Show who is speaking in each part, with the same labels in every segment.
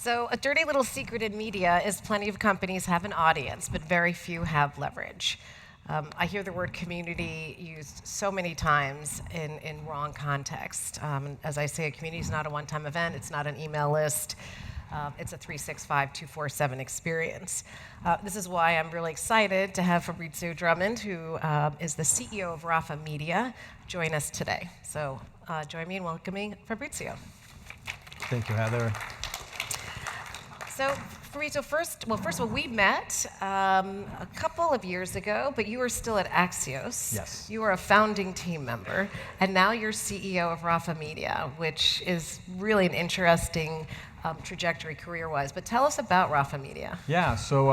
Speaker 1: So a dirty little secret in media is plenty of companies have an audience, but very few have leverage. I hear the word community used so many times in wrong context. As I say, a community is not a one-time event. It's not an email list. It's a 365, 247 experience. This is why I'm really excited to have Fabricio Drumond, who is the CEO of RAFA Media, join us today. So join me in welcoming Fabricio.
Speaker 2: Thank you, Heather.
Speaker 1: So, Fabricio, first of all, we met a couple of years ago, but you were still at Axios.
Speaker 2: Yes.
Speaker 1: You were a founding team member, and now you're CEO of RAFA Media, which is really an interesting trajectory career-wise. But tell us about RAFA Media.
Speaker 2: Yeah, so,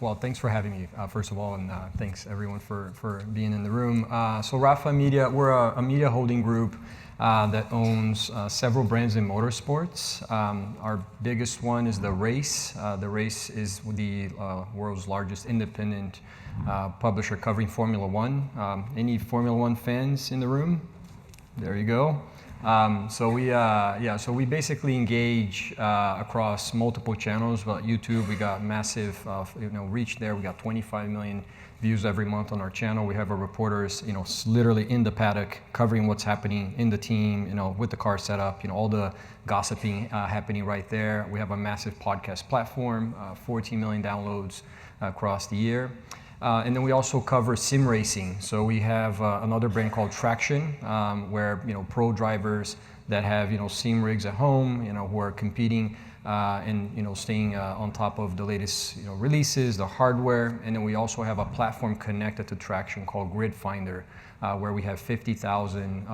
Speaker 2: well, thanks for having me, first of all, and thanks everyone for being in the room. So RAFA Media, we're a media holding group that owns several brands in motorsports. Our biggest one is The Race. The Race is the world's largest independent publisher covering Formula One. Any Formula One fans in the room? There you go. So we basically engage across multiple channels. Well, YouTube, we got massive reach there. We got 25 million views every month on our channel. We have our reporters, literally in the paddock, covering what's happening in the team, with the car setup, all the gossiping happening right there. We have a massive podcast platform, 14 million downloads across the year. And then we also cover sim racing. So we have another brand called Traction, where pro drivers that have sim rigs at home, who are competing and staying on top of the latest releases, the hardware. And then we also have a platform connected to Traction called Grid Finder, where we have 50,000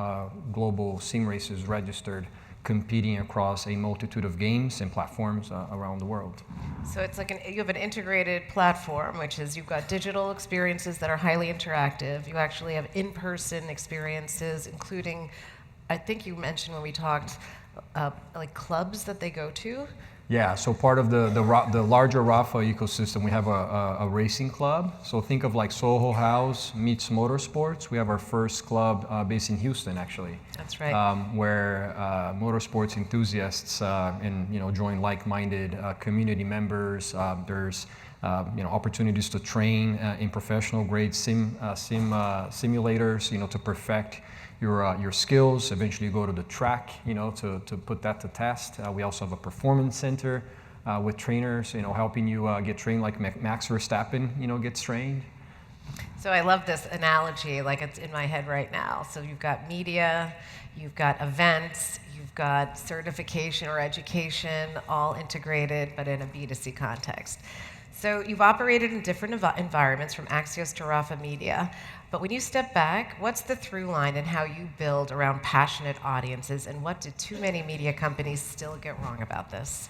Speaker 2: global sim racers registered, competing across a multitude of games and platforms around the world.
Speaker 1: So it's like you have an integrated platform, which is you've got digital experiences that are highly interactive. You actually have in-person experiences, including, I think you mentioned when we talked, like clubs that they go to.
Speaker 2: Yeah, so part of the larger RAFA ecosystem, we have a racing club. So think of like Soho House meets motorsports. We have our first club based in Houston, actually.
Speaker 1: That's right.
Speaker 2: Where motorsports enthusiasts join like-minded community members. There's opportunities to train in professional-grade simulators, to perfect your skills. Eventually you go to the track, to put that to test. We also have a performance center with trainers, helping you get trained like Max Verstappen, gets trained.
Speaker 1: So I love this analogy, like it's in my head right now. So you've got media, you've got events, you've got certification or education, all integrated, but in a B2C context. So you've operated in different environments, from Axios to RAFA Media. But when you step back, what's the through line in how you build around passionate audiences, and what do too many media companies still get wrong about this?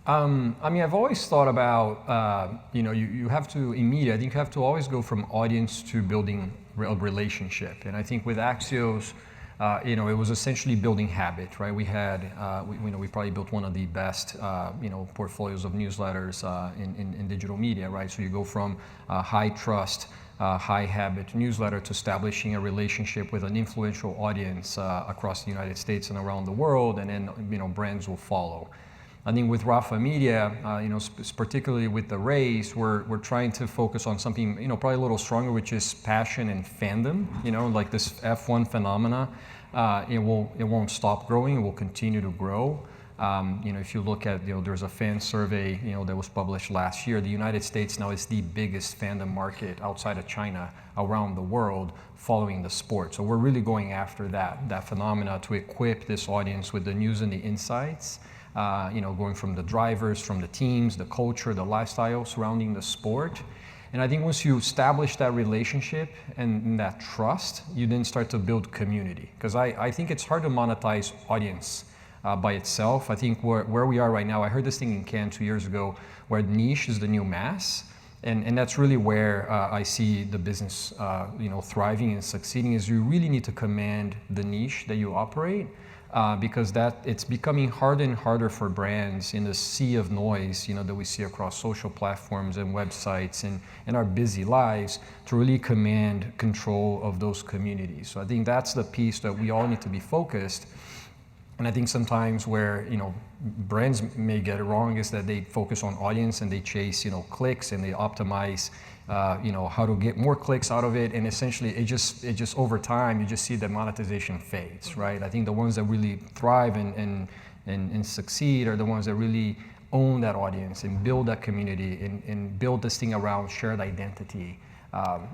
Speaker 2: I've always thought about, you have to, in media, I think you have to always go from audience to building a relationship. And I think with Axios, it was essentially building habit, right? We had, we probably built one of the best, portfolios of newsletters in digital media, right? So you go from high trust, high habit newsletter to establishing a relationship with an influential audience across the United States and around the world, and then brands will follow. I think with RAFA Media, particularly with The Race, we're trying to focus on something probably a little stronger, which is passion and fandom. Like this F1 phenomena, it won't stop growing. It will continue to grow. If you look at, there's a fan survey, that was published last year. The United States now is the biggest fandom market outside of China around the world, following the sport. So we're really going after that phenomena to equip this audience with the news and the insights, going from the drivers, from the teams, the culture, the lifestyle surrounding the sport. And I think once you establish that relationship and that trust, you then start to build community. Because I think it's hard to monetize audience by itself. I think where we are right now, I heard this thing in Cannes 2 years ago, where niche is the new mass. And that's really where I see the business thriving and succeeding, is you really need to command the niche that you operate. Because it's becoming harder and harder for brands in the sea of noise, that we see across social platforms and websites and our busy lives, to really command control of those communities. So I think that's the piece that we all need to be focused. And I think sometimes where, brands may get it wrong is that they focus on audience and they chase, clicks, and they optimize, how to get more clicks out of it. And essentially it just over time, you just see that monetization fades, right? I think the ones that really thrive and succeed are the ones that really own that audience and build that community and build this thing around shared identity.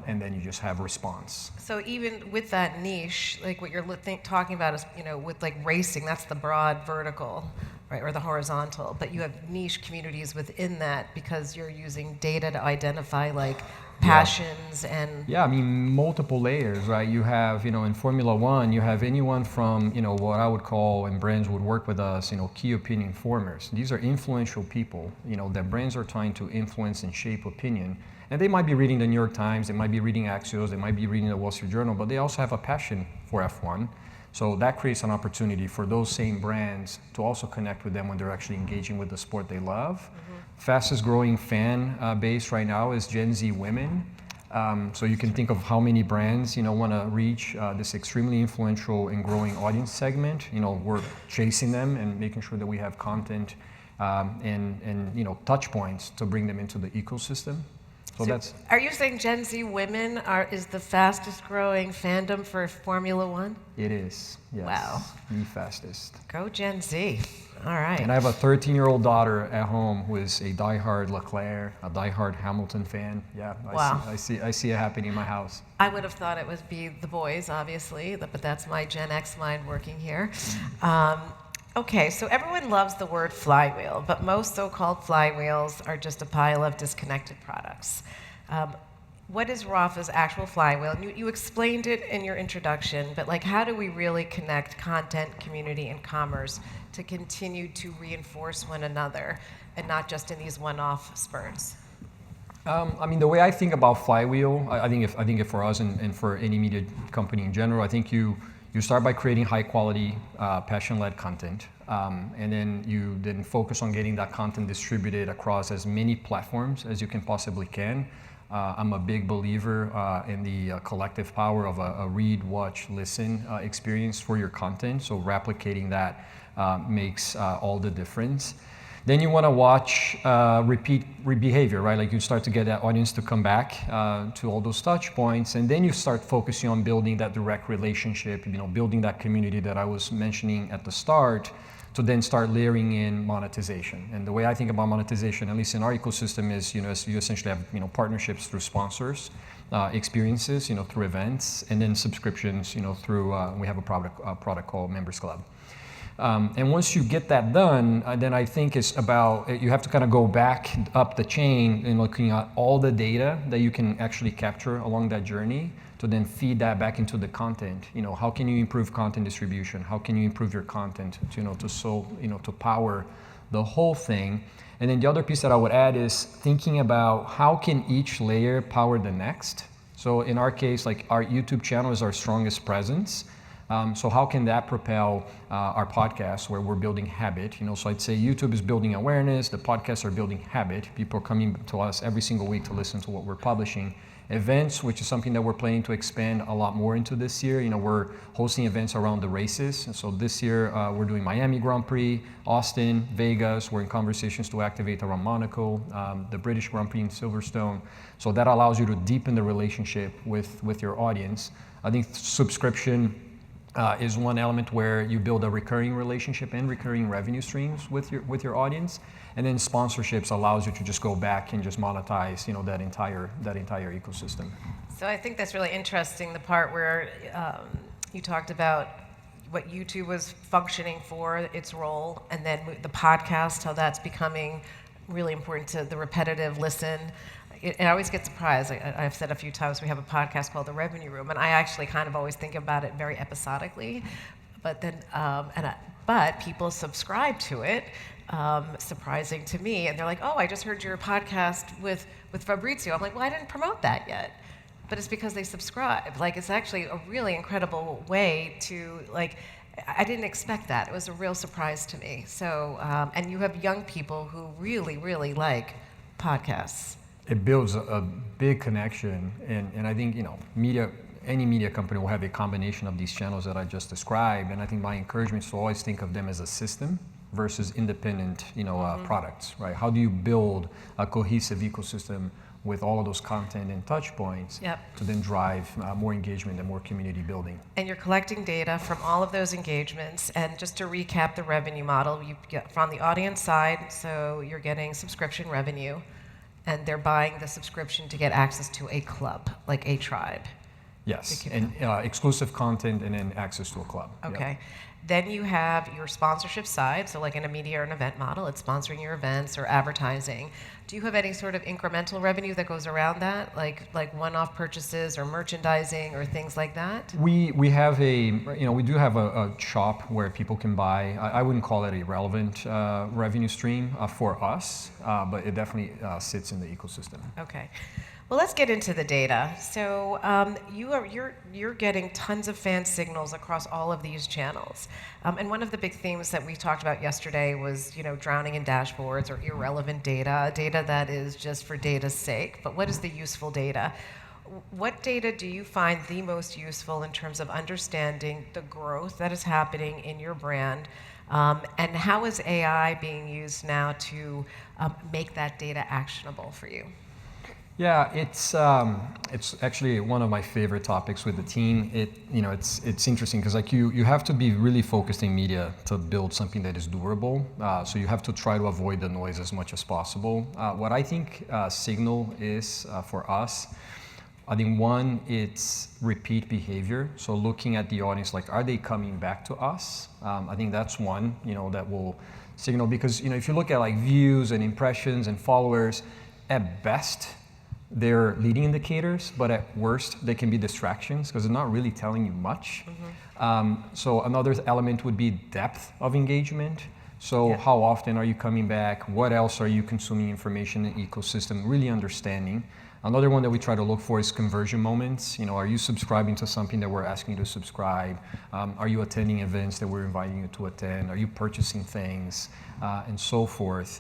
Speaker 2: And then you just have response.
Speaker 1: So even with that niche, like what you're talking about is, with like racing, that's the broad vertical, right, or the horizontal. But you have niche communities within that because you're using data to identify like passions and.
Speaker 2: Yeah, I mean multiple layers, right? You have, in Formula One, you have anyone from, what I would call, and brands would work with us, key opinion formers. These are influential people, that brands are trying to influence and shape opinion. And they might be reading the New York Times, they might be reading Axios, they might be reading the Wall Street Journal, but they also have a passion for F1. So that creates an opportunity for those same brands to also connect with them when they're actually engaging with the sport they love. Mm-hmm. Fastest growing fan base right now is Gen Z women. So you can think of how many brands, want to reach this extremely influential and growing audience segment. We're chasing them and making sure that we have content and touch points to bring them into the ecosystem. So
Speaker 1: are you saying Gen Z women is the fastest growing fandom for Formula One?
Speaker 2: It is, yes.
Speaker 1: Wow.
Speaker 2: The fastest.
Speaker 1: Go Gen Z. All right.
Speaker 2: And I have a 13-year-old daughter at home who is a diehard Leclerc, a diehard Hamilton fan. Yeah,
Speaker 1: wow.
Speaker 2: I see it happening in my house.
Speaker 1: I would have thought it would be the boys, obviously, but that's my Gen X mind working here. Okay, so everyone loves the word flywheel, but most so-called flywheels are just a pile of disconnected products. What is RAFA's actual flywheel? You explained it in your introduction, but how do we really connect content, community, and commerce to continue to reinforce one another and not just in these one-off spurts?
Speaker 2: The way I think about flywheel, I think for us and for any media company in general, I think you start by creating high quality, passion-led content, and then you focus on getting that content distributed across as many platforms as you can possibly can. I'm a big believer in the collective power of a read, watch, listen experience for your content. So replicating that makes all the difference. Then you want to watch repeat behavior, right? You start to get that audience to come back to all those touch points, and then you start focusing on building that direct relationship, building that community that I was mentioning at the start, to then start layering in monetization. And the way I think about monetization, at least in our ecosystem, is you essentially have partnerships through sponsors, experiences, through events, and then subscriptions, through we have a product called Members Club. And once you get that done, then I think it's about, you have to kind of go back up the chain and looking at all the data that you can actually capture along that journey to then feed that back into the content. How can you improve content distribution? How can you improve your content to power the whole thing? And then the other piece that I would add is thinking about how can each layer power the next. So in our case, our YouTube channel is our strongest presence. So how can that propel our podcast where we're building habit? So I'd say YouTube is building awareness, the podcasts are building habit. People are coming to us every single week to listen to what we're publishing. Events, which is something that we're planning to expand a lot more into this year. We're hosting events around the races. And so this year we're doing Miami Grand Prix, Austin, Vegas. We're in conversations to activate around Monaco, the British Grand Prix in Silverstone. So that allows you to deepen the relationship with your audience. I think subscription is one element where you build a recurring relationship and recurring revenue streams with your audience, and then sponsorships allows you to just go back and just monetize that entire ecosystem.
Speaker 1: So I think that's really interesting, the part where you talked about what YouTube was functioning for, its role, and then the podcast, how that's becoming really important to the repetitive listen. I always get surprised. I've said a few times we have a podcast called The Revenue Room, and I actually kind of always think about it very episodically. But then, but people subscribe to it, surprising to me, and they're like, "Oh, I just heard your podcast with Fabricio." I'm like, "Well, I didn't promote that yet," but it's because they subscribe. It's actually a really incredible way to I didn't expect that. It was a real surprise to me. So, and you have young people who really, really like podcasts.
Speaker 2: It builds a big connection, and I think media any media company will have a combination of these channels that I just described. And I think my encouragement is to always think of them as a system versus independent, products, right? How do you build a cohesive ecosystem with all of those content and touch points to then drive more engagement and more community building?
Speaker 1: And you're collecting data from all of those engagements. And just to recap the revenue model, you get from the audience side, so you're getting subscription revenue, and they're buying the subscription to get access to a club, like a tribe.
Speaker 2: Yes, and exclusive content and then access to a club.
Speaker 1: Okay.
Speaker 2: Yep.
Speaker 1: Then you have your sponsorship side, so like in a media or an event model, it's sponsoring your events or advertising. Do you have any sort of incremental revenue that goes around that, like one-off purchases or merchandising or things like that?
Speaker 2: We have we do have a shop where people can buy. I wouldn't call it a relevant revenue stream for us, but it definitely sits in the ecosystem.
Speaker 1: Okay. Well, let's get into the data. So you're getting tons of fan signals across all of these channels. And one of the big themes that we talked about yesterday was, drowning in dashboards or irrelevant data that is just for data's sake. But what is the useful data? What data do you find the most useful in terms of understanding the growth that is happening in your brand? And how is AI being used now to make that data actionable for you?
Speaker 2: Yeah, it's actually one of my favorite topics with the team. It's interesting because you have to be really focused in media to build something that is durable. So you have to try to avoid the noise as much as possible. What I think Signal is for us, I think one, it's repeat behavior. So looking at the audience, like, are they coming back to us? I think that's one, that will signal, because if you look at like views and impressions and followers, at best, they're leading indicators, but at worst, they can be distractions because they're not really telling you much. So another element would be depth of engagement. So how often are you coming back? What else are you consuming information in the ecosystem? Really understanding. Another one that we try to look for is conversion moments. Are you subscribing to something that we're asking you to subscribe? Are you attending events that we're inviting you to attend? Are you purchasing things? And so forth.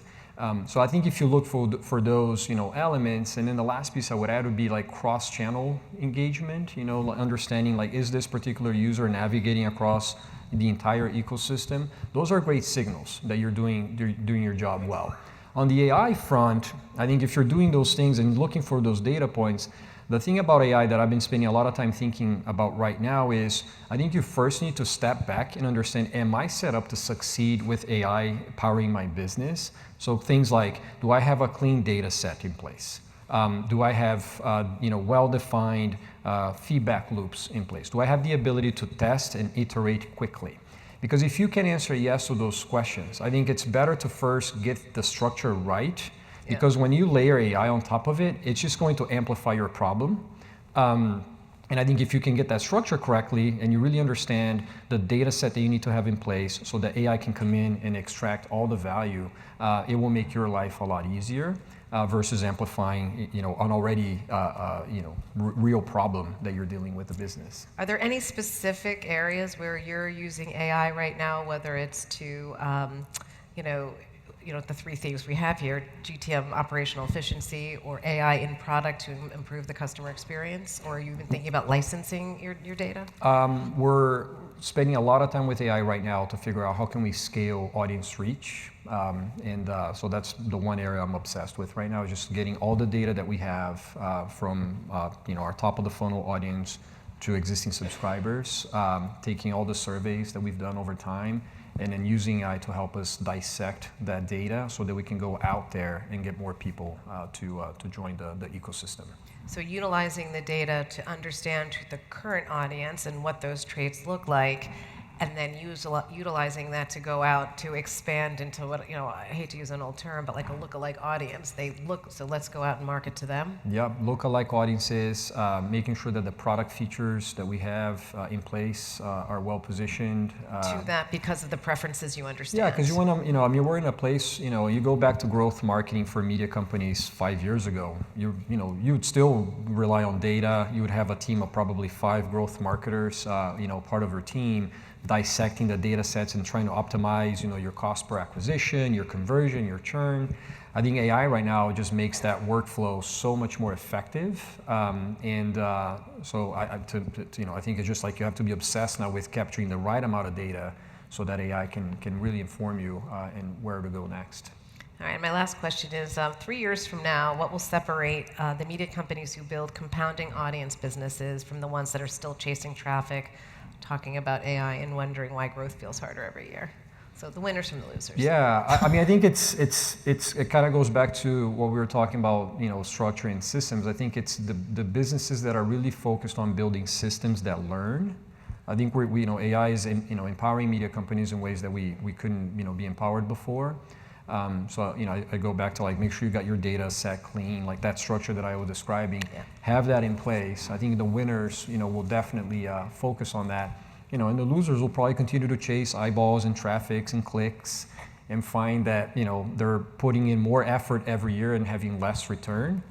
Speaker 2: So I think if you look for those, elements, and then the last piece I would add would be like cross-channel engagement. Understanding like, is this particular user navigating across the entire ecosystem? Those are great signals that you're doing your job well. On the AI front, I think if you're doing those things and looking for those data points, the thing about AI that I've been spending a lot of time thinking about right now is, I think you first need to step back and understand, am I set up to succeed with AI powering my business? So things like, do I have a clean data set in place? Do I have well-defined feedback loops in place? Do I have the ability to test and iterate quickly? Because if you can answer yes to those questions, I think it's better to first get the structure right. Because when you layer AI on top of it, it's just going to amplify your problem. And I think if you can get that structure correctly and you really understand the data set that you need to have in place so that AI can come in and extract all the value, it will make your life a lot easier versus amplifying an already real problem that you're dealing with the business.
Speaker 1: Are there any specific areas where you're using AI right now, whether it's to the three themes we have here, GTM operational efficiency or AI in product to improve the customer experience? Or are you even thinking about licensing your data?
Speaker 2: We're spending a lot of time with AI right now to figure out how can we scale audience reach. So that's the one area I'm obsessed with right now, is just getting all the data that we have from our top of the funnel audience to existing subscribers, taking all the surveys that we've done over time, and then using AI to help us dissect that data so that we can go out there and get more people to join the ecosystem.
Speaker 1: So utilizing the data to understand the current audience and what those traits look like, and then utilizing that to go out to expand into what, I hate to use an old term, but like a lookalike audience. So let's go out and market to them.
Speaker 2: Yep, lookalike audiences, making sure that the product features that we have in place are well positioned.
Speaker 1: To that, because of the preferences you understand.
Speaker 2: Yeah, because you want to, we're in a place, you go back to growth marketing for media companies 5 years ago, you would still rely on data. You would have a team of probably 5 growth marketers, part of your team, dissecting the data sets and trying to optimize, your cost per acquisition, your conversion, your churn. I think AI right now just makes that workflow so much more effective. So I think it's just like you have to be obsessed now with capturing the right amount of data so that AI can really inform you and where to go next.
Speaker 1: All right, my last question is, 3 years from now, what will separate the media companies who build compounding audience businesses from the ones that are still chasing traffic, talking about AI, and wondering why growth feels harder every year? So the winners from the losers.
Speaker 2: Yeah, I mean, I think it kind of goes back to what we were talking about, structuring systems. I think it's the businesses that are really focused on building systems that learn. I think AI is empowering media companies in ways that we couldn't be empowered before. So I go back to make sure you got your data set clean, like that structure that I was describing.
Speaker 1: Yeah.
Speaker 2: Have that in place. I think the winners will definitely focus on that. And the losers will probably continue to chase eyeballs and traffics and clicks, and find that they're putting in more effort every year and having less return.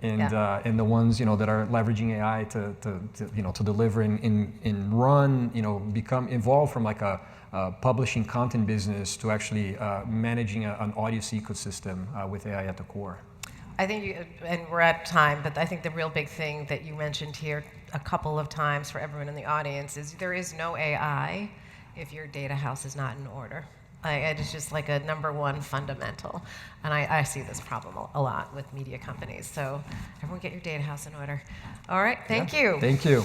Speaker 2: And the ones that are leveraging AI to deliver and run, evolve from like a publishing content business to actually managing an audience ecosystem with AI at the core.
Speaker 1: I think, and we're at time, but I think the real big thing that you mentioned here a couple of times for everyone in the audience is there is no AI if your data house is not in order. It's just like a #1 fundamental. And I see this problem a lot with media companies. So everyone get your data house in order. All right, thank you.
Speaker 2: Thank you.